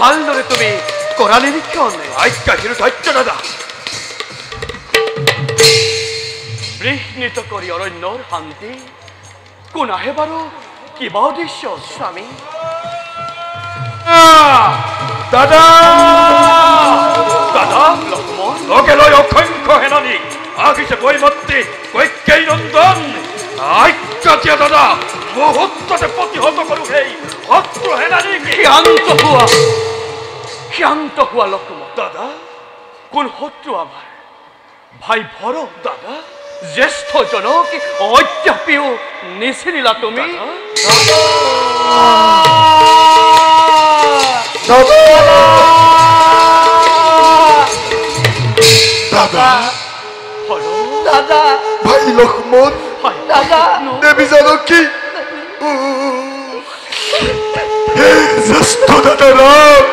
ভালদৰে তুমি কৰা নিৰীক্ষণ আজ্ঞা হিৰুধাৰ্য দাদা বিঘ্নিত কৰি অৰণ্যৰ শান্তি কোন আহে বাৰু কিবা উদ্দেশ্য স্বামী দাদা দাদা লক্ষ্মণ লগে লৈ অসংখ্য সেনানী আহিছে কৈমত্ৰী কৈকেয়ী নন্দন আজ্ঞা দিয়া দাদা মুহূৰ্ততে প্ৰতিহত কৰো সেই শত্ৰু সেনানীক শান্ত হোৱা লক্ষ্মণ দাদা কোন শত্ৰু আমাৰ ভাই ভৰত দাদা জ্যেষ্ঠজনক অদ্যাপিও নিচিনিলা তুমি দাদা দাদা ভাই লক্ষ্মণ দাদা দেবী জানকী হে জ্যেষ্ঠ দাদা রাম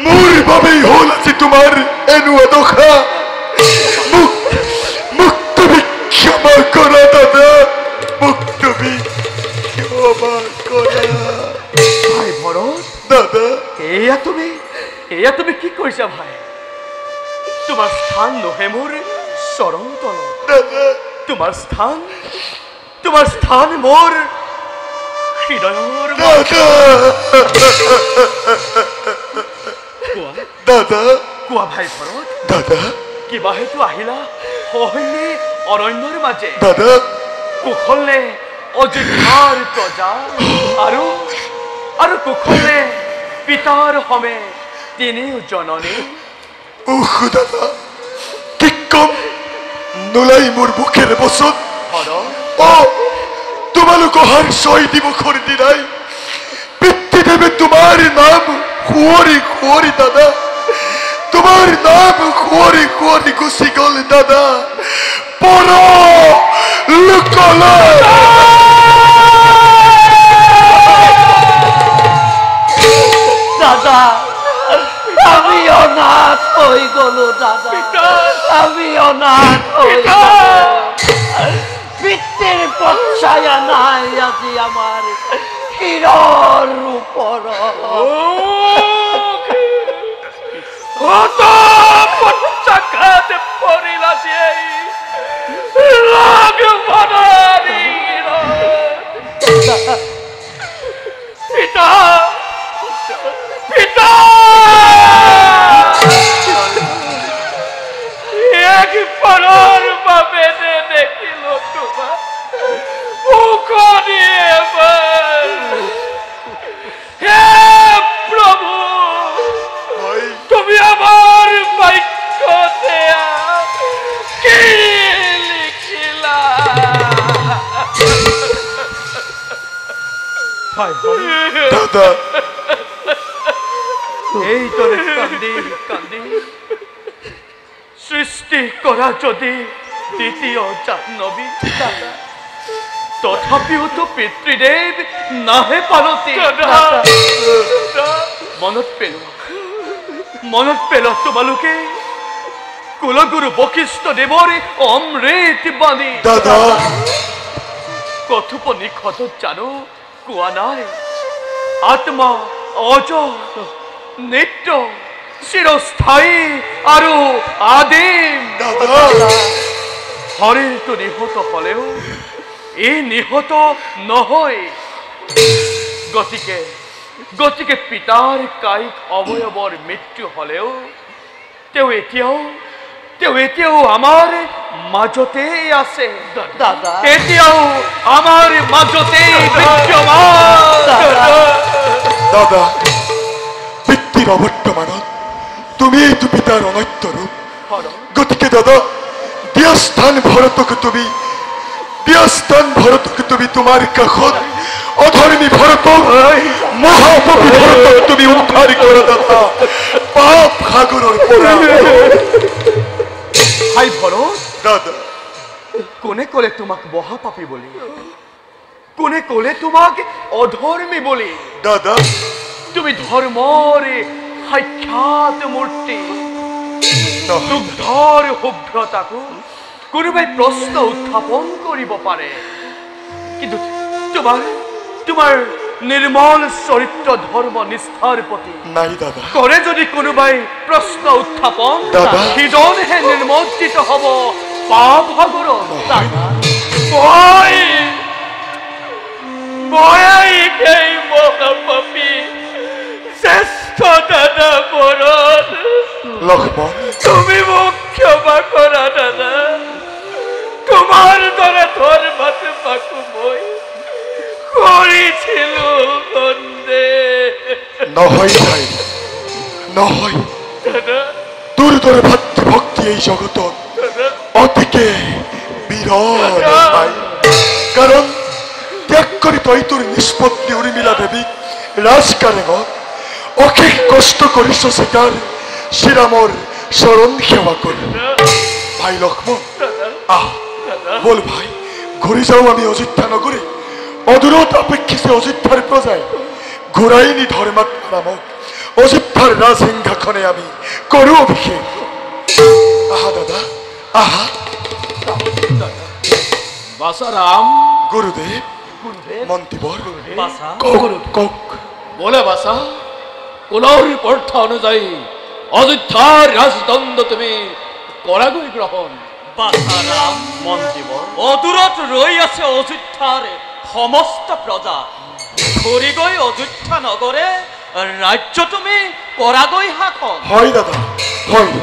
মোৰ বাবেই হল আজি তোমাৰ এনেকুৱা দশা মোক তুমি ক্ষমা কৰা দাদা মোক তুমি ক্ষমা কৰা ভাই ভৰত দাদা এয়া তুমি কি কৰিছা ভাই তোমাৰ স্থান নহয় মোৰ চৰণ তলত দাদা তোমাৰ স্থান মোৰ হৃদয়ৰ দাদা কোৱা ভাই ভৰত দাদা কিবা হেতু আহিলা সহন্যে অৰণ্যৰ মাজে দাদা কুশলে অযোধ্যাৰ প্ৰজা আৰু কুশলে পিতাৰ সমে তিনিও জননী দাদা কি কম নোলাই মোৰ মুখেৰে বচন তোমালোক অহাৰ 6 দিৱসৰ দিনাই পিতৃদেৱে তোমাৰ নাম সুঁৱৰি সুঁৱৰি দাদা তোমাৰ নাম সুঁৱৰি সুঁৱৰি গুচি গ'ল দাদা পৰ লোকলৈ দাদা আমি অনাথ হৈ গলো দাদা আমি অনাথ হৈ পিতৃৰ পচ্ছায়া নাই আজি আমাৰ শিৰৰ ওপৰত পচ্ছাঘাত পৰিলা যে পিতা পিতা এক পৰৰ বাবে দেখিলো তোমাৰ মুখ দিয়ে হে প্ৰভু তুমি আমাৰ বাক্যতে কি লিখিলা দাদা এইদৰে কান্দি কান্দি সৃষ্টি কৰা যদি দ্বিতীয় জাহ্নবী দাদা তথাপিওতো পিতৃদেৱ নাহে পালতি মনত পেলোৱা তোমালোকে কুলগুৰু বশিষ্ঠ দেৱৰ অমৃত বাণী দাদা কথোপনিষদত জানো কোৱা নাই আত্মা অজৰ নিত্য চিৰস্থায়ী আৰু আদিম শৰীৰটো নিহত হলেও এই নিহত নহয় গতিকে পিতাৰ কায়িক অৱয়ৱৰ মৃত্যু হলেও তেওঁ এতিয়াও আমাৰ মাজতে আছে দাদা এতিয়াও আমাৰ মাজতে বিদ্যমান দাদা পিতৃৰ অবৰ্তমানত তুমিয়েইতো পিতাৰ অনৈত্য ৰূপ গতিকে দাদা বিয়াস্থান ভৰতক তুমি তোমাৰ কাষত অধৰ্মী ভৰতক মহাপাপী ভৰতক তুমি উদ্ধাৰ কৰা দাদা পাপ সাগৰৰ পৰা ভাই ভৰত দাদা কোনে ক'লে তোমাক মহাপাপী বুলি কোনে ক'লে তোমাক অধৰ্মী বুলি দাদা তুমি ধৰ্মৰ সাক্ষাৎ মূৰ্তি দুগ্ধৰ শুভ্ৰতাকো কোনোবাই প্ৰশ্ন উত্থাপন কৰিব পাৰে কিন্তু তোমাৰ নির্মল চরিত্র ধর্ম নিষ্ঠার প্রতি নাই দাদা করে যদি কোনোবাই প্রশ্ন উত্থাপন দাদা। সিজনহে নির্মজ্জিত হব পাপ ভাগর বয় বয়াই এই মহাপাপী শ্রেষ্ঠ দাদা বরণ লক্ষ্মণ তুমি মোক ক্ষমা করা দাদা তোমার দ্বারা ধর্মাত পাকু মই করেছিল বন্দে নহয় ভাই নহয় দাদা তোর তোর ভক্তি এই জগত অতিকে বিরল ভাই কারণ ত্যাগ করি তই তোর নিষ্পত্তি উর্মিলা দেবী রাজকারেঙত অশেষ কষ্ট করিস স্বীকার শ্রীরামর শরণ সেবা করি ভাই লক্ষ্মণ আহ বল ভাই ঘুরে যাও আমি অযোধ্যা নগরে অদূরত অপেক্ষিসে অযোধ্যার প্রজায় ঘুরাইনি ধর্মাত্মা নামক অযোধ্যার রাজসিংহাসনে আমি করু অভিষেক আহা দাদা আহা বাসারাম গুরুদেব মন্ত্রীবর বাসা কক বলে বাসা কোলার পর্থা অনুযায়ী অযোধ্যার রাজদণ্ড তুমি করাগই গ্রহণ বাসারাম মন্ত্রীবর অদূরত রই আছে অযোধ্যার সমস্ত প্রজা ঘুরি গৈ অযোধ্যা নগরে রাজ্য তুমি কৰাগৈ শাসন হয় দাদা হয়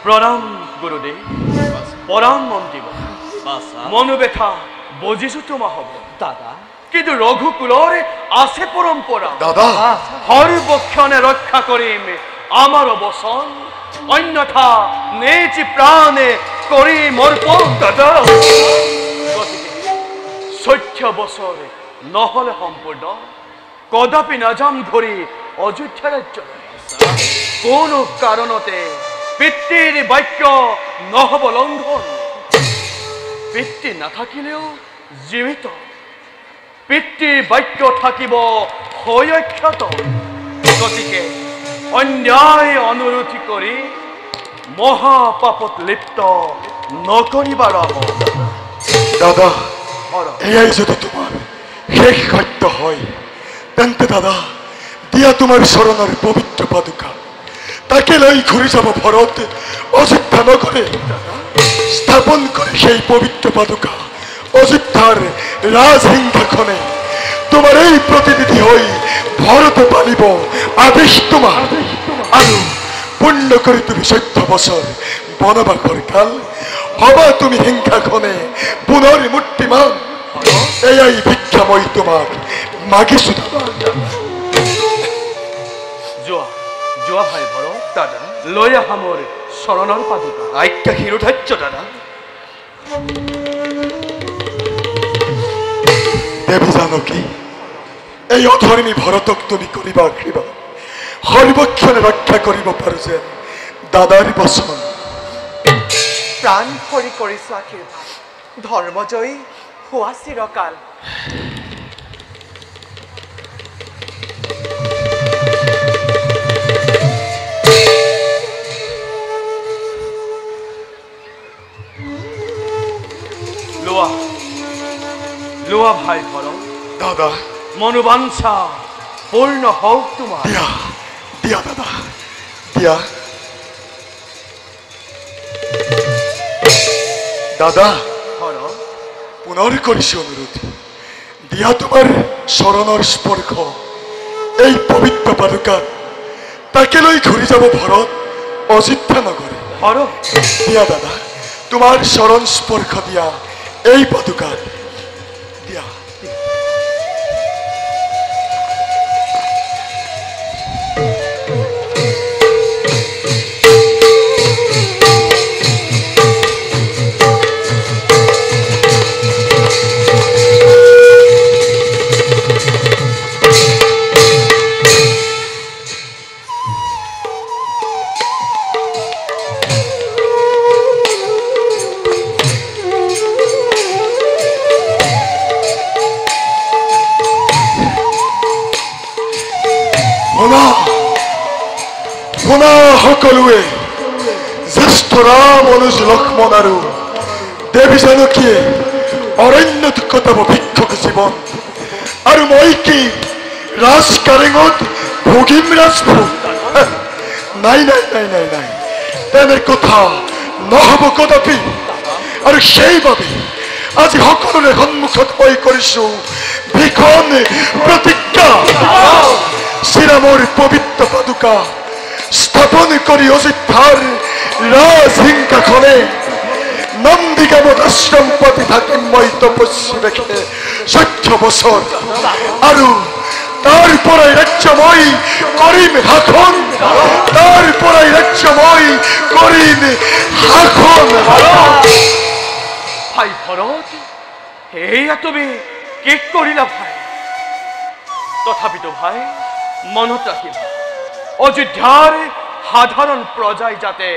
প্ৰণাম গুৰুদেৱ প্ৰণাম মন্ত্ৰীবর মনোবেথা বুজিছো তোমা হব দাদা কিন্তু রঘুকুলর আছে পরম্পরা দাদা সর্বক্ষণে রক্ষা করিম আমার বসন অন্যথা নেচি প্রাণে করিম অর্পণ দাদা গতিকে 14 বছর নহলে সম্পূর্ণ কদাপি নাযাম ধৰি অযোধ্যা ৰাজ্য কোনো কাৰণতে পিতৃৰ বাক্য নহব লংঘন পিতৃ নাথাকিলেও জীবিত পিতৃৰ বাক্য থাকিব অক্ষত গতিকে অন্যায় অনুৰোধ কৰি মহাপাপত লিপ্ত নকৰিবাৰ দাদা এয়াই যদি তোমার শেষ সত্য হয় তেন্তে দাদা দিয়া তোমার শরণের পবিত্র পাদুকা তাকে লই ঘুরে যাব ভরত অযোধ্যা নগরে স্থাপন করে সেই পবিত্র পাদুকা অযোধ্যার রাজসিংহাসনে তোমার এই প্রতিনিধি হই ভরত পালিব আদেশ তোমার আৰু পুণ্য করে তুমি 14 বছর বনবাসর কাল হবা তুমি সিংহাসনে পুনৰ মূর্তিমান এয়াই ভিক্ষা মই তোমাক মাগিছো যোৱা যোৱা ভাই ভৰ দাদা লৈ আহা মোৰ শৰণৰ পাদুকা আজ্ঞা শিৰোধাৰ্য দাদা দেবী জানকী এই অধৰ্মী ভৰতক তুমি কৰিবা আশীৰ্বাদ সৰ্বক্ষণে ৰক্ষা কৰিব পাৰো যেন দাদাৰ বচন প্ৰাণ ভৰি কৰিছো আশীৰ্বাদ ধৰ্মজয়ী হোৱা চিৰকাল লোৱা লোৱা ভাই ভৰ দাদা মনোবাঞ্ছা পূৰ্ণ হওক তোমাৰ দিয়া দিয়া দাদা দিয়া দাদা ভৰ পুনৰ কৰিছো অনুৰোধ দিয়া তোমাৰ শৰণৰ স্পৰ্শ এই পবিত্ৰ পাদুকাত তাকে লৈ ঘূৰি যাব ভৰত অযোধ্যা নগৰে ভৰ দিয়া দাদা তোমাৰ শৰণ স্পৰ্শ দিয়া এই পাদুকাত দিয়া শুনা সকলোৱে জ্যেষ্ঠ ৰাম অনুজ লক্ষ্মণ আৰু দেৱী জানকীয়ে অৰণ্যত কটাব ভিক্ষুক জীৱন আৰু মই কি ৰাজকাৰেঙত ভগিম ৰাজভোগ নাই নাই নাই নাই নাই তেনে কথা নহ'ব কদাপি আৰু সেইবাবে আজি সকলোৰে সন্মুখত মই কৰিছো ভীষণ প্ৰতিজ্ঞা শ্ৰীৰামৰ পবিত্ৰ পাদুকা স্থাপন কৰি অযোধ্যাৰ ৰাজসিংহাসনে নন্দীগ্ৰামত আশ্ৰম পাতি থাকিম মই তপস্যা দেখে 14 বছৰ আৰু তাৰ পৰাই ৰাজ্য মই কৰিম শাসন তাৰ পৰাই ৰাজ্য মই কৰিম শাসন ভাই ভৰত এয়া তুমি কি কৰিলা ভাই তথাপিতো ভাই মনত ৰাখিবা অযোধ্যাৰ সাধাৰণ প্ৰজাই যাতে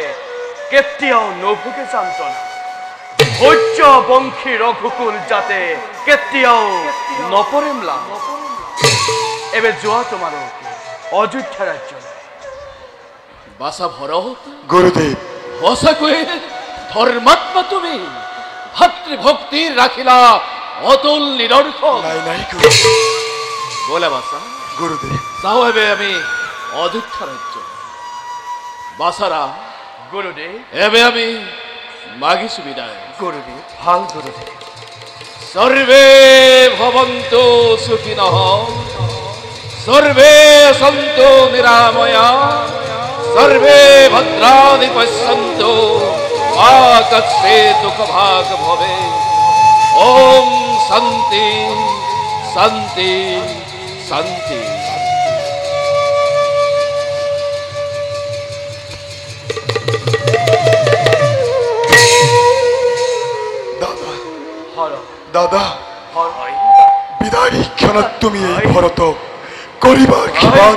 কেতিয়াও নভোগে যন্ত্ৰণা ভোজ্য বংশী ৰঘুকুল যাতে কেতিয়াও নপৰে ম্লান এবে যোৱা তোমালোক অযোধ্যা ৰাজ্য বাসা ভৰত গুৰুদেৱ সঁচাকৈয়ে ধৰ্মাত্মা তুমি ভাতৃভক্তিৰ ৰাখিলা অতুল নিদৰ্শন নাই নাই গুৰুদেৱ বলে বাসা গুৰুদেৱ যাও এবে আমি অযোধ্যা রাজ্য বাসারা গুৰুদেৱ এবে আমি মাগিছো বিদায় গুৰুদেৱ ভাল গুৰুদেৱ সর্বে ভবন্তু সুখিনঃ সর্বে সন্তু নিরাময়া সর্বে ভদ্রাণি পশ্যন্তু মা কচ্চিৎ দুঃখভাগ ভবে ওম শান্তি শান্তি শান্তি দাদা বিদায়ী ক্ষণত তুমি এই ভৰতক কৰিবা কিমান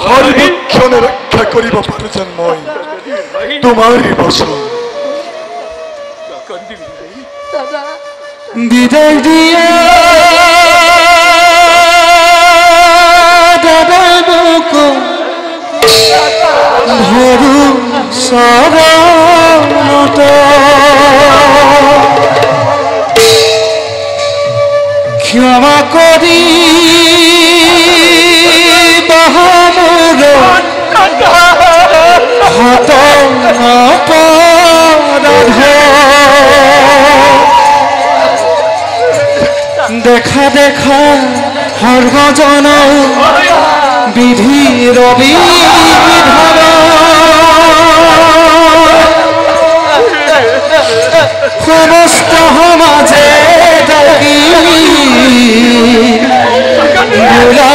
সৰ্বক্ষণে ৰক্ষা কৰিব পাৰো যেন মই তোমাৰ বচন বিদায় দিয়া দাদা মোক ধৰু চৰণত ক্ষমা কৰি বাহামুৰ হাত অপৰাধ দেখা দেখা সৰ্বজন বিধিৰ বিধান সমস্ত সমাজে ডাকি বোলা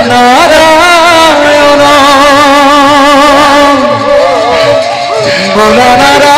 নাৰায়ণ বোলা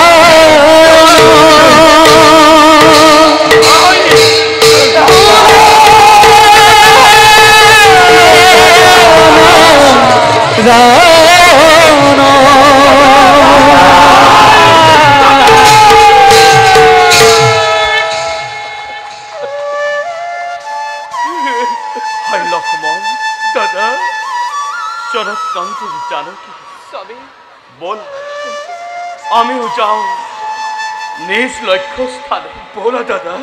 বল আমিও যাও নিজ লক্ষ্য স্থানে বলা দাদা